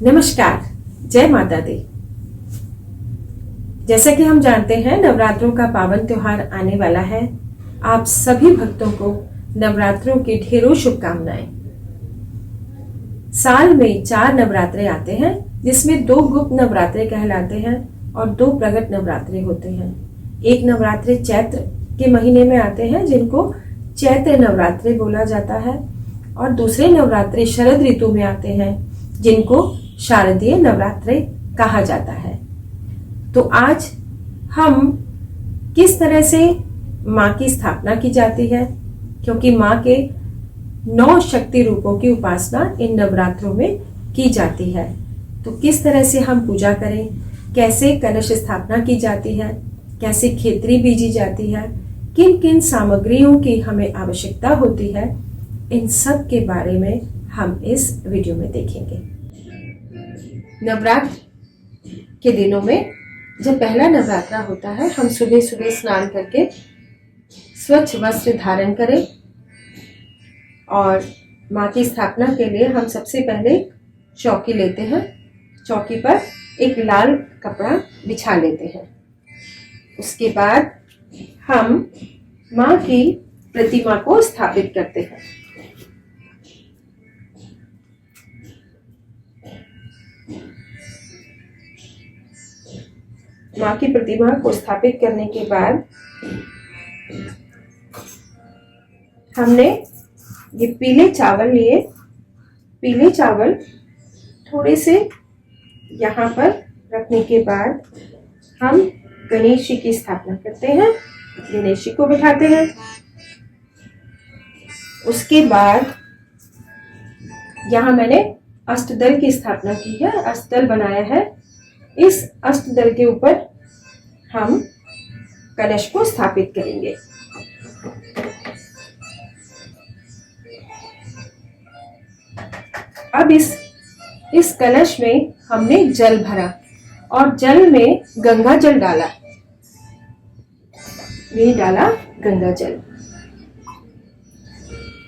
नमस्कार, जय माता दी। जैसा कि हम जानते हैं नवरात्रों का पावन त्योहार आने वाला है। आप सभी भक्तों को नवरात्रों की ढेरों शुभकामनाएं। साल में 4 नवरात्रे आते हैं, जिसमें 2 गुप्त नवरात्रे कहलाते हैं और 2 प्रगट नवरात्रे होते हैं। एक नवरात्रे चैत्र के महीने में आते हैं, जिनको चैत्र नवरात्रे बोला जाता है, और दूसरे नवरात्रे शरद ऋतु में आते हैं, जिनको शारदीय नवरात्रे कहा जाता है। तो आज हम किस तरह से माँ की स्थापना की जाती है, क्योंकि माँ के 9 शक्ति रूपों की उपासना इन नवरात्रों में की जाती है। तो किस तरह से हम पूजा करें, कैसे कलश स्थापना की जाती है, कैसे खेतरी बीजी जाती है, किन किन सामग्रियों की हमें आवश्यकता होती है, इन सब के बारे में हम इस वीडियो में देखेंगे। नवरात्र के दिनों में जब पहला नवरात्रा होता है, हम सुबह सुबह स्नान करके स्वच्छ वस्त्र धारण करें और माँ की स्थापना के लिए हम सबसे पहले चौकी लेते हैं। चौकी पर एक लाल कपड़ा बिछा लेते हैं। उसके बाद हम माँ की प्रतिमा को स्थापित करते हैं। माँ की प्रतिमा को स्थापित करने के बाद हमने ये पीले चावल लिए। पीले चावल थोड़े से यहाँ पर रखने के बाद हम गणेश जी की स्थापना करते हैं। गणेश जी को बिठाते हैं। उसके बाद यहाँ मैंने अष्टदल की स्थापना की है, अष्टदल बनाया है। इस अष्टदल के ऊपर हम कलश को स्थापित करेंगे। अब इस कलश में हमने जल भरा और जल में गंगा जल डाला। ये डाला गंगा जल।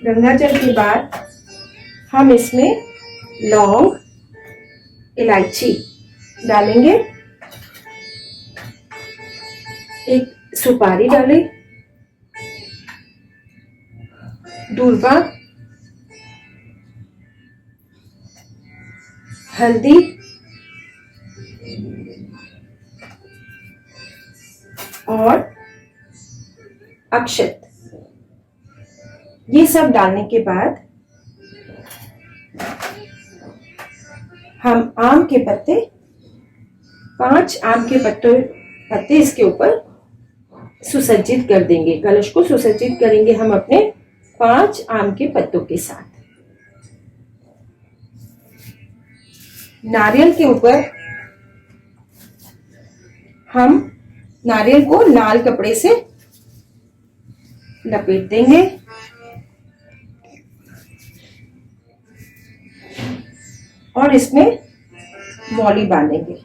गंगा जल के बाद हम इसमें लौंग, इलायची डालेंगे। एक सुपारी डालें, दूर्वा, हल्दी और अक्षत। ये सब डालने के बाद हम आम के पत्ते, 5 आम के पत्ते इसके ऊपर सुसज्जित कर देंगे। कलश को सुसज्जित करेंगे हम अपने 5 आम के पत्तों के साथ। नारियल के ऊपर हम नारियल को लाल कपड़े से लपेट देंगे और इसमें मौली बांधेंगे।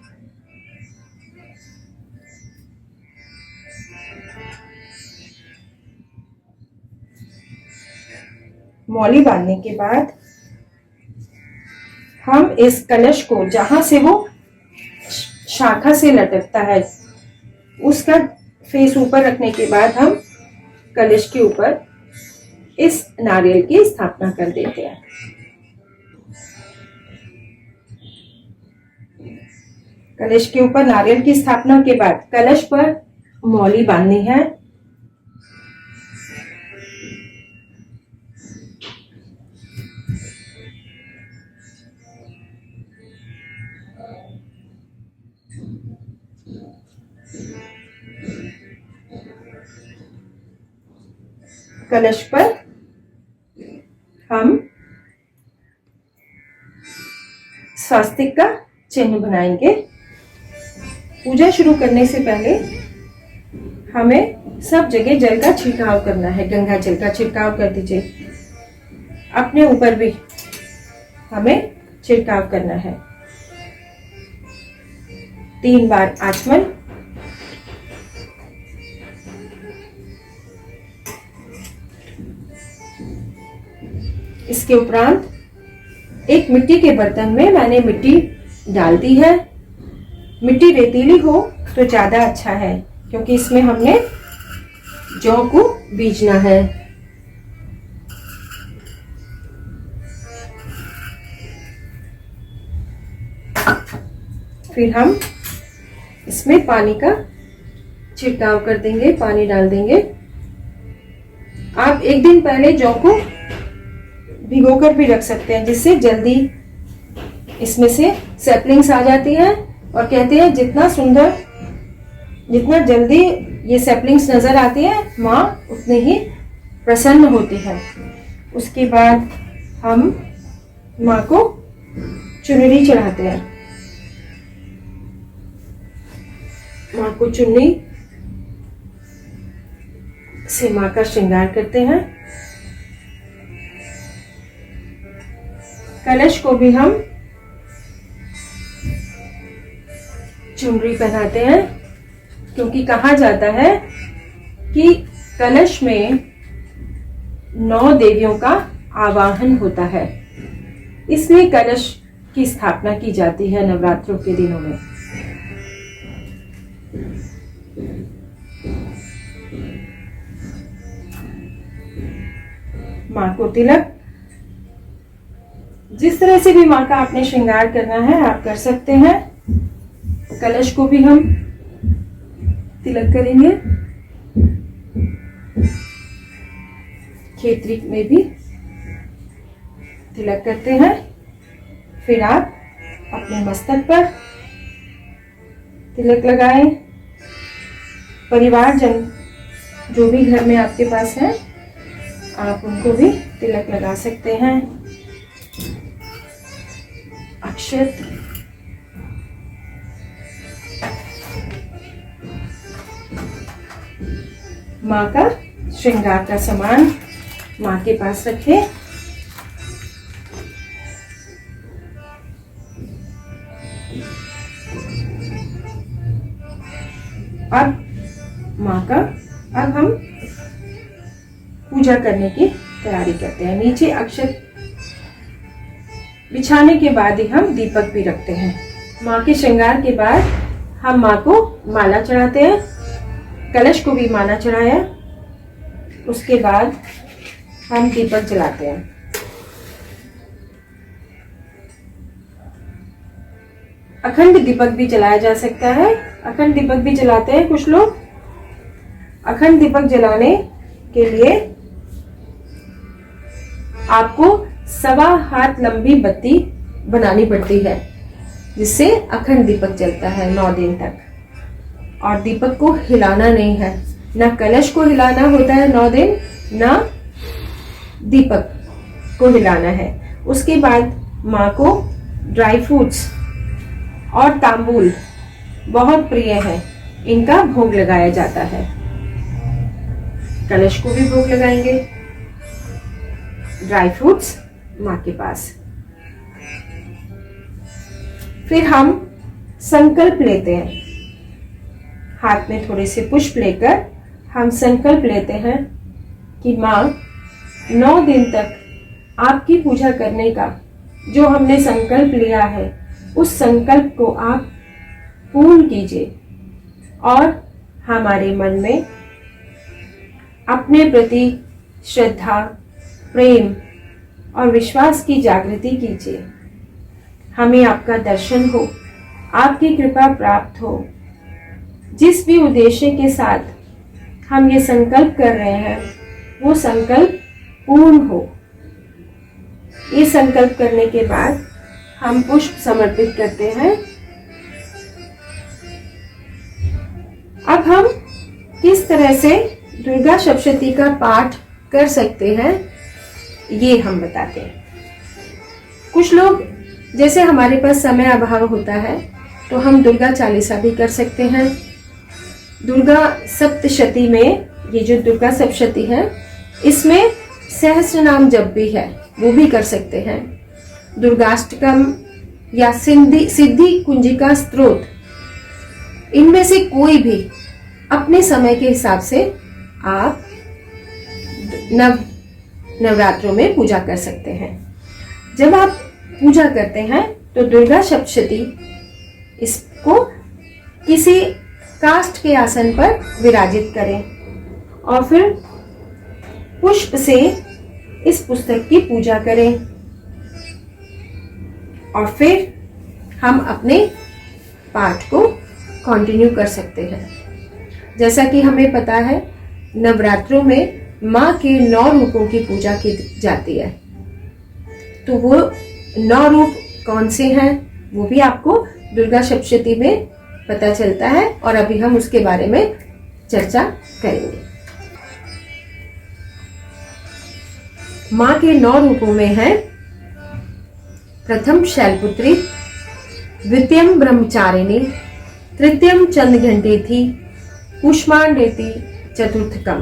मौली बांधने के बाद हम इस कलश को, जहां से वो शाखा से लटकता है, उसका फेस ऊपर रखने के बाद हम कलश के ऊपर इस नारियल की स्थापना कर देते हैं। कलश के ऊपर नारियल की स्थापना के बाद कलश पर मौली बांधनी है। कलश पर हम स्वास्तिक का चिन्ह बनाएंगे। पूजा शुरू करने से पहले हमें सब जगह जल का छिड़काव करना है। गंगा जल का छिड़काव कर दीजिए। अपने ऊपर भी हमें छिड़काव करना है। 3 बार आचमन, इसके उपरांत एक मिट्टी के बर्तन में मैंने मिट्टी डाल दी है। मिट्टी रेतीली हो तो ज्यादा अच्छा है, क्योंकि इसमें हमने जौ को बीजना है। फिर हम इसमें पानी का छिड़काव कर देंगे, पानी डाल देंगे। आप एक दिन पहले जौ को भिगोकर भी रख सकते हैं, जिससे जल्दी इसमें से सैपलिंग्स आ जाती हैं। और कहते हैं जितना जल्दी ये सैपलिंग्स नजर आती है, माँ उतनी ही प्रसन्न होती है। उसके बाद हम माँ को चुनरी चढ़ाते हैं। माँ को चुन्नी से माँ का श्रृंगार करते हैं। कलश को भी हम चुनरी पहनाते हैं, क्योंकि कहा जाता है कि कलश में 9 देवियों का आवाहन होता है, इसलिए कलश की स्थापना की जाती है नवरात्रों के दिनों में। माँ को तिलक, जिस तरह से भी माँ का आपने श्रृंगार करना है आप कर सकते हैं। कलश को भी हम तिलक करेंगे। खेतरी में भी तिलक करते हैं। फिर आप अपने मस्तक पर तिलक लगाएं। परिवारजन जो भी घर में आपके पास है, आप उनको भी तिलक लगा सकते हैं। अक्षत, माँ का श्रृंगार का सामान माँ के पास रखें। अब हम पूजा करने की तैयारी करते हैं। नीचे अक्षत बिछाने के बाद ही हम दीपक भी रखते हैं। माँ के श्रृंगार के बाद हम माँ को माला चढ़ाते हैं। कलश को भी माला चढ़ाया। उसके बाद हम दीपक जलाते हैं। अखंड दीपक भी जलाया जा सकता है। अखंड दीपक भी जलाते हैं कुछ लोग। अखंड दीपक जलाने के लिए आपको 1.25 हाथ लंबी बत्ती बनानी पड़ती है, जिससे अखंड दीपक जलता है 9 दिन तक। और दीपक को हिलाना नहीं है, ना कलश को हिलाना होता है 9 दिन, ना दीपक को हिलाना है। उसके बाद माँ को ड्राई फ्रूट्स और तांबूल बहुत प्रिय है, इनका भोग लगाया जाता है। कलश को भी भोग लगाएंगे। ड्राई फ्रूट्स माँ के पास। फिर हम संकल्प लेते हैं। हाथ में थोड़े से पुष्प लेकर हम संकल्प लेते हैं कि माँ 9 दिन तक आपकी पूजा करने का जो हमने संकल्प लिया है, उस संकल्प को आप पूर्ण कीजिए और हमारे मन में अपने प्रति श्रद्धा, प्रेम और विश्वास की जागृति कीजिए। हमें आपका दर्शन हो, आपकी कृपा प्राप्त हो। जिस भी उद्देश्य के साथ हम ये संकल्प कर रहे हैं, वो संकल्प पूर्ण हो। ये संकल्प करने के बाद हम पुष्प समर्पित करते हैं। अब हम किस तरह से दुर्गा सप्तशती का पाठ कर सकते हैं, ये हम बताते हैं। कुछ लोग, जैसे हमारे पास समय अभाव होता है, तो हम दुर्गा चालीसा भी कर सकते हैं। दुर्गा सप्तशती में, ये जो दुर्गा सप्तशती है, इसमें सहस्त्र नाम जप भी है, वो भी कर सकते हैं। दुर्गाष्टकम या सिद्धि कुंजिका स्तोत्र, इनमें से कोई भी अपने समय के हिसाब से आप नवरात्रों में पूजा कर सकते हैं। जब आप पूजा करते हैं तो दुर्गा सप्तशती इसको किसी काष्ठ के आसन पर विराजित करें और फिर पुष्प से इस पुस्तक की पूजा करें और फिर हम अपने पाठ को कंटिन्यू कर सकते हैं। जैसा कि हमें पता है, नवरात्रों में माँ के 9 रूपों की पूजा की जाती है। तो वो 9 रूप कौन से हैं वो भी आपको दुर्गा सप्तशती में पता चलता है और अभी हम उसके बारे में चर्चा करेंगे। माँ के 9 रूपों में है प्रथम शैलपुत्री, द्वितीयम ब्रह्मचारिणी, तृतीयम चंद्रघंटेति, कूष्मांडेति चतुर्थकम,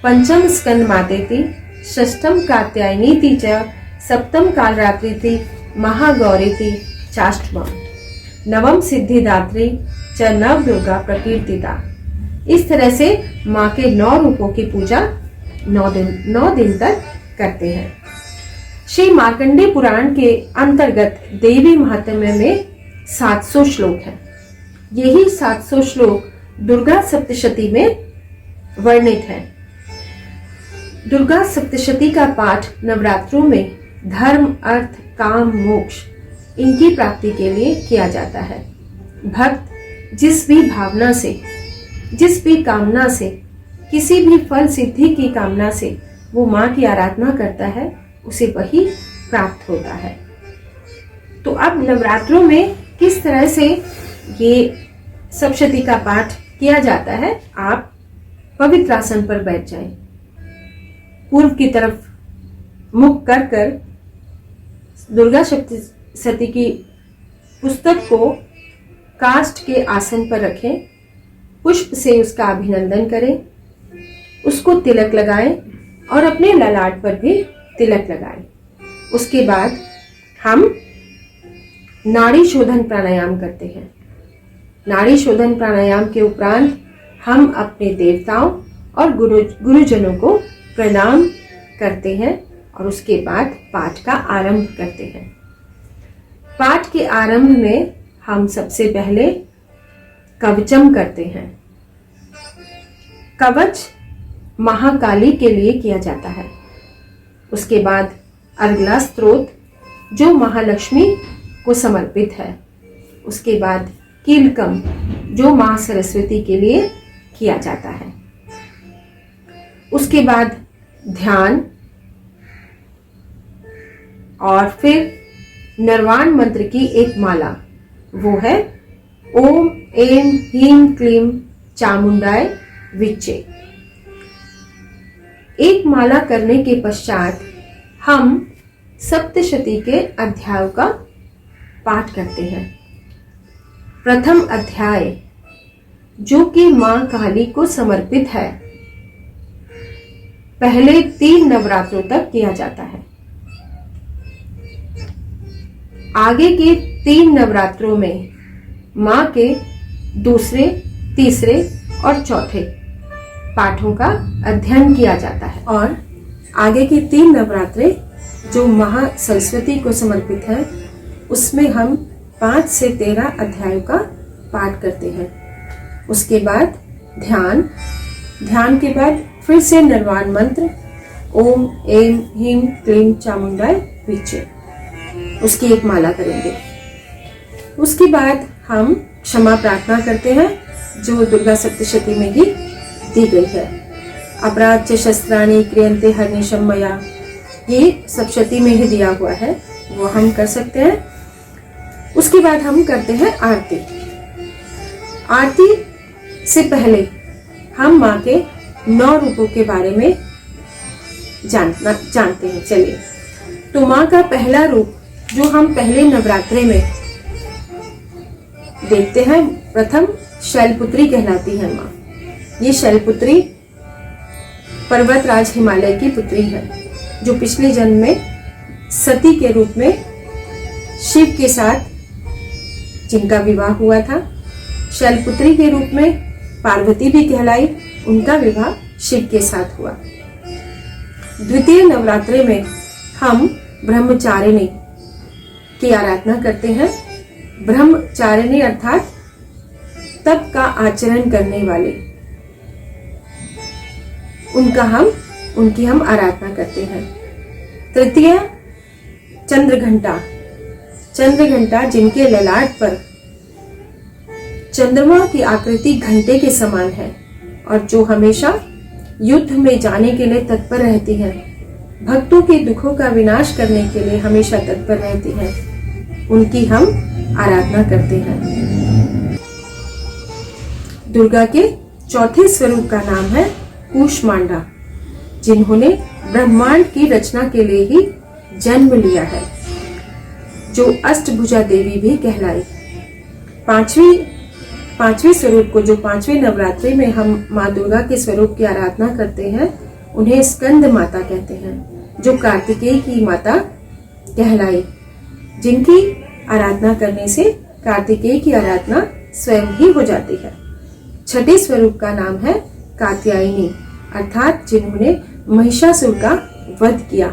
पंचम स्कंदमातेति, षष्ठम कात्यायनीति च, सप्तम कालरात्रिति, महागौरीति चाष्टमम, नवम सिद्धिदात्री च नव दुर्गा प्रकीर्तिता। इस तरह से माँ के 9 रूपों की पूजा 9 दिन तक करते हैं। श्री मार्कंडेय पुराण के अंतर्गत देवी महात्म्य में 700 श्लोक हैं। यही 700 श्लोक दुर्गा सप्तशती में वर्णित है। दुर्गा सप्तशती का पाठ नवरात्रों में धर्म, अर्थ, काम, मोक्ष इनकी प्राप्ति के लिए किया जाता है। भक्त जिस भी भावना से, जिस भी कामना से, किसी भी फल सिद्धि की कामना से वो माँ की आराधना करता है, उसे वही प्राप्त होता है। तो अब नवरात्रों में किस तरह से ये सप्तशती का पाठ किया जाता है, आप पवित्र आसन पर बैठ जाएं, पूर्व की तरफ मुख कर कर दुर्गा सप्तशती की पुस्तक को काष्ठ के आसन पर रखें, पुष्प से उसका अभिनंदन करें, उसको तिलक लगाएं और अपने ललाट पर भी तिलक लगाएं। उसके बाद हम नाड़ी शोधन प्राणायाम करते हैं। नाड़ी शोधन प्राणायाम के उपरांत हम अपने देवताओं और गुरुजनों को प्रणाम करते हैं और उसके बाद पाठ का आरंभ करते हैं। पाठ के आरंभ में हम सबसे पहले कवचम करते हैं। कवच महाकाली के लिए किया जाता है। उसके बाद अर्गला स्तोत्र जो महालक्ष्मी को समर्पित है। उसके बाद कीलकम जो मां सरस्वती के लिए किया जाता है। उसके बाद ध्यान और फिर निर्वाण मंत्र की एक माला, वो है ओम एम ह्रीं क्लीं चामुंडाय विच्चे। एक माला करने के पश्चात हम सप्तशती के अध्यायों का पाठ करते हैं। प्रथम अध्याय जो कि मां काली को समर्पित है, पहले 3 नवरात्रों तक किया जाता है। आगे के 3 नवरात्रों में मां के दूसरे, तीसरे और चौथे पाठों का अध्ययन किया जाता है और आगे की 3 नवरात्रे जो महा सरस्वती को समर्पित है, उसमें हम 5 से 13 अध्यायों का पाठ करते हैं। उसके बाद ध्यान के बाद फिर से निर्वाण मंत्र ओम एम ह्रीं क्लीं चामुंडाय विच्चे, उसकी एक माला करेंगे। उसके बाद हम क्षमा प्रार्थना करते हैं जो दुर्गा सप्तशती में ही दी गई है। अपराध च शस्त्राणि क्रियन्ते हर्निशं मया, ये सप्तशती में ही दिया हुआ है, वो हम कर सकते हैं। उसके बाद हम करते हैं आरती। आरती से पहले हम माँ के 9 रूपों के बारे में जानते हैं। चलिए, तो माँ का पहला रूप जो हम पहले नवरात्रे में देखते हैं, प्रथम शैलपुत्री कहलाती है माँ। ये शैलपुत्री पर्वतराज हिमालय की पुत्री है, जो पिछले जन्म में सती के रूप में शिव के साथ जिनका विवाह हुआ था। शैलपुत्री के रूप में पार्वती भी कहलाई, उनका विवाह शिव के साथ हुआ। द्वितीय नवरात्रे में हम ब्रह्मचारिणी की आराधना करते हैं, ब्रह्मचारिणी अर्थात तप का आचरण करने वाले, उनकी हम आराधना करते हैं। तृतीय चंद्रघंटा, चंद्रघंटा जिनके ललाट पर चंद्रमा की आकृति घंटे के समान है और जो हमेशा युद्ध में जाने के लिए तत्पर रहती है, भक्तों के दुखों का विनाश करने के लिए हमेशा तत्पर रहती है, उनकी हम आराधना करते हैं। दुर्गा के चौथे स्वरूप का नाम है कूष्मांडा, जिन्होंने ब्रह्मांड की रचना के लिए ही जन्म लिया है, जो अष्टभुजा देवी भी कहलाई। पांचवी स्वरूप को, जो पांचवें नवरात्रि में हम माँ दुर्गा के स्वरूप की आराधना करते हैं, उन्हें स्कंद माता कहते हैं, जो कार्तिकेय की माता कहलाई, जिनकी आराधना करने से कार्तिकेय की आराधना स्वयं ही हो जाती है। छठे स्वरूप का नाम है कात्यायनी, अर्थात जिन्होंने महिषासुर का वध किया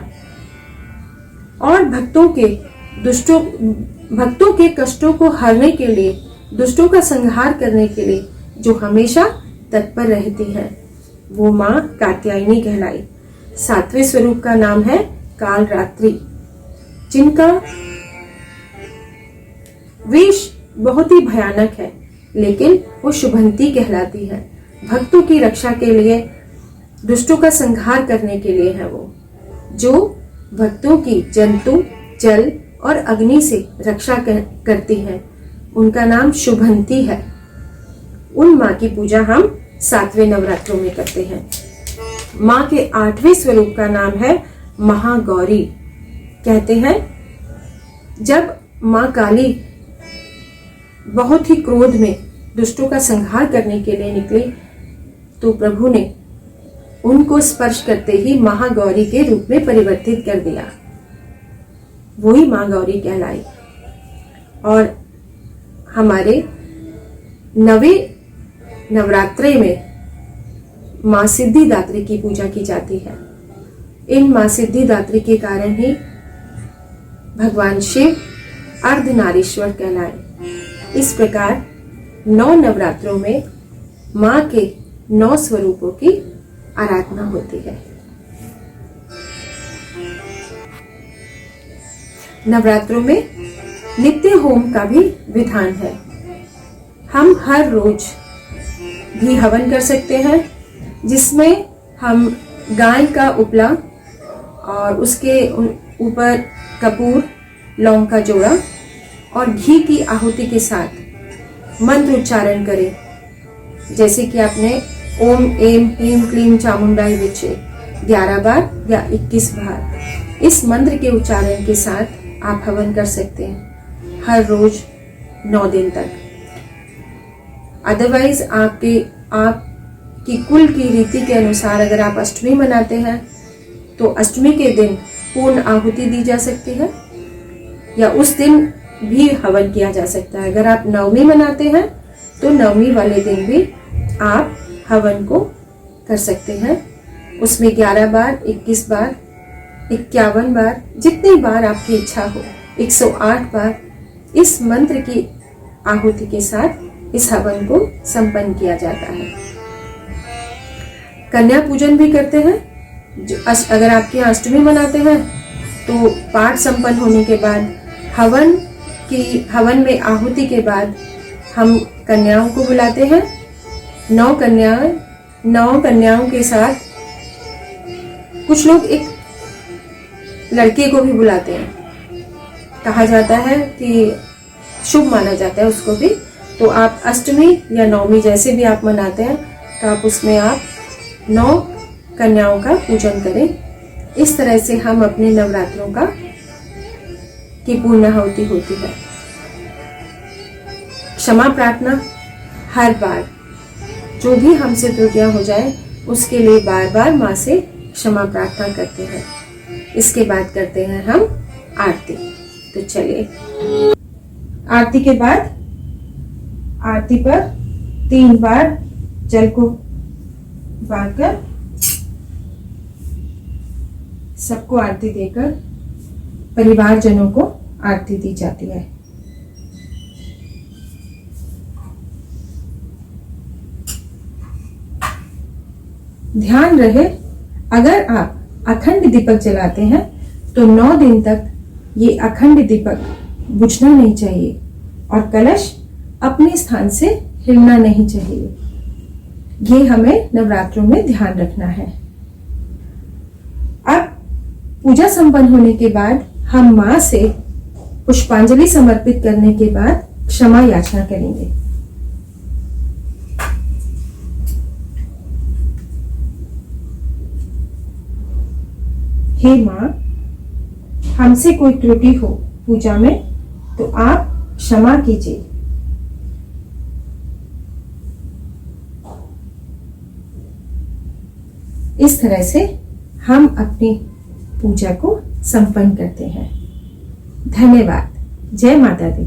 और भक्तों के कष्टों को हरने के लिए, दुष्टों का संहार करने के लिए जो हमेशा तत्पर रहती है, वो माँ कात्यायनी कहलाई। सातवें स्वरूप का नाम है कालरात्रि, जिनका वेश बहुत ही भयानक है, लेकिन वो शुभंती कहलाती है। भक्तों की रक्षा के लिए, दुष्टों का संहार करने के लिए है वो, जो भक्तों की जंतु, जल और अग्नि से रक्षा करती है। उनका नाम शुभंती है। उन माँ की पूजा हम 7वें नवरात्रों में करते हैं। माँ के 8वें स्वरूप का नाम है महागौरी। कहते हैं जब माँ काली बहुत ही क्रोध में दुष्टों का संहार करने के लिए निकली, तो प्रभु ने उनको स्पर्श करते ही महागौरी के रूप में परिवर्तित कर दिया, वही माँ गौरी कहलाई। और हमारे 9वें नवरात्रे में माँ सिद्धिदात्री की पूजा की जाती है। इन माँ सिद्धिदात्री के कारण ही भगवान शिव अर्धनारीश्वर कहलाए। इस प्रकार 9 नवरात्रों में माँ के 9 स्वरूपों की आराधना होती है। नवरात्रों में नित्य होम का भी विधान है। हम हर रोज भी हवन कर सकते हैं, जिसमें हम गाय का उपला और उसके ऊपर कपूर, लौंग का जोड़ा और घी की आहुति के साथ मंत्र उच्चारण करें, जैसे कि आपने ओम एम ह्रीम क्लीम चामुंडाई विचे 11 बार या 21 बार इस मंत्र के उच्चारण के साथ आप हवन कर सकते हैं हर रोज 9 दिन तक। अदरवाइज आपकी कुल की रीति के अनुसार अगर आप अष्टमी मनाते हैं तो अष्टमी के दिन पूर्ण आहुति दी जा सकती है या उस दिन भी हवन किया जा सकता है। अगर आप नवमी मनाते हैं तो नवमी वाले दिन भी आप हवन को कर सकते हैं। उसमें 11 बार, 21 बार, 51 बार, जितनी बार आपकी इच्छा हो, 108 बार इस मंत्र की आहुति के साथ इस हवन को संपन्न किया जाता है। कन्या पूजन भी करते हैं। अगर आपके यहाँ अष्टमी मनाते हैं तो पाठ संपन्न होने के बाद हवन में आहुति के बाद हम कन्याओं को बुलाते हैं। 9 कन्याओं के साथ कुछ लोग एक लड़के को भी बुलाते हैं। कहा जाता है कि शुभ माना जाता है उसको भी। तो आप अष्टमी या नवमी जैसे भी आप मनाते हैं तो आप उसमें आप 9 कन्याओं का पूजन करें। इस तरह से हम अपने नवरात्रों की पूर्णाहुति होती है। क्षमा प्रार्थना हर बार, जो भी हमसे त्रुटियां हो जाए उसके लिए बार बार माँ से क्षमा प्रार्थना करते हैं। इसके बाद करते हैं हम आरती। तो चलिए, आरती के बाद आरती पर 3 बार जल को बांधकर सबको आरती देकर परिवारजनों को आरती दी जाती है। ध्यान रहे, अगर आप अखंड दीपक जलाते हैं तो 9 दिन तक ये अखंड दीपक बुझना नहीं चाहिए और कलश अपने स्थान से हिलना नहीं चाहिए। ये हमें नवरात्रों में ध्यान रखना है। अब पूजा संपन्न होने के बाद हम मां से पुष्पांजलि समर्पित करने के बाद क्षमा याचना करेंगे। हे मां, हमसे कोई त्रुटि हो पूजा में तो आप क्षमा कीजिए। इस तरह से हम अपनी पूजा को संपन्न करते हैं। धन्यवाद। जय माता दी।